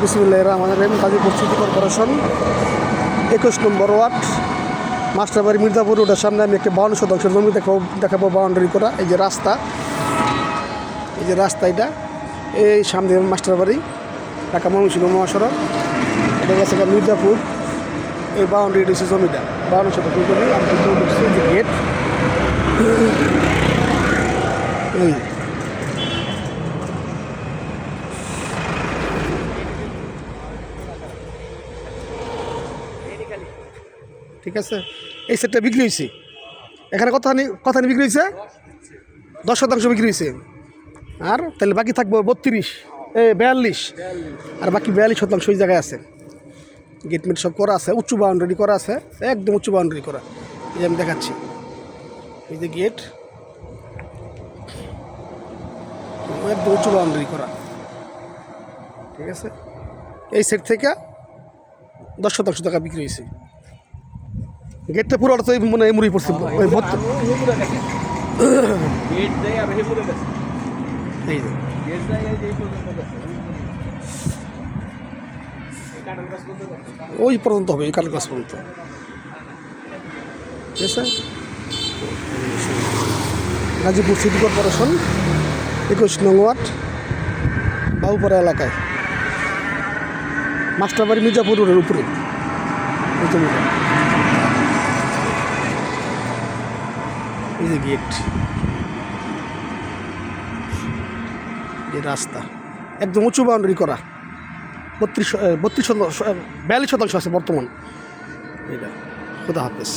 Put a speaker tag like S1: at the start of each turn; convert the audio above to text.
S1: বিসমিল্লাহির রহমানির রহিম। Gazipur city corporation 21 নম্বর word মাস্টারবাড়ি মির্জাপুর রোডের সামনে আমি একটা 52 শতাংশের জমি দেখাবো বাউন্ডারি করা। এই যে রাস্তা, এটা এই সামনে মাস্টারবাড়ি ঢাকা ময়মনসিংহ মহাসড়ক, এটা গেছে মির্জাপুর। এই বাউন্ডারি হচ্ছে জমিটা 52 শতাংশ জমি। আমি ঢুকছি যে গেট, ঠিক আছে। এই সেটটা বিক্রি হয়েছে, এখানে কথা নিয়ে বিক্রি হয়েছে 10 শতাংশ বিক্রি হয়েছে। আর তাহলে বাকি থাকবো 42 আর বাকি 42 শতাংশ ওই জায়গায় আছে। গেটমেট সব করা আছে, উঁচু বাউন্ডারি করা আছে, একদম উঁচু বাউন্ডারি করা। এই যে আমি দেখাচ্ছি, এই যে গেট একদম উঁচু বাউন্ডারি করা, ঠিক আছে। এই সেট থেকে 10 শতাংশ টাকা বিক্রি হয়েছে। গেটটা পুরো তো মনে হয় মুড়ি পড়ছে। ওই পর্যন্ত হবে, এই কাল গাছ পর্যন্ত, ঠিক আছে। গাজীপুর সিটি কর্পোরেশন 21 নং ওয়ার্ড বাবুপাড়া এলাকায় মাস্টারবাড়ি মির্জাপুর রোডের উপরে এই যে গেট, এই রাস্তা একদম উঁচু বাউন্ডারি করা। 42 শতাংশ আছে বর্তমান। এটা খুদা হাফেজ।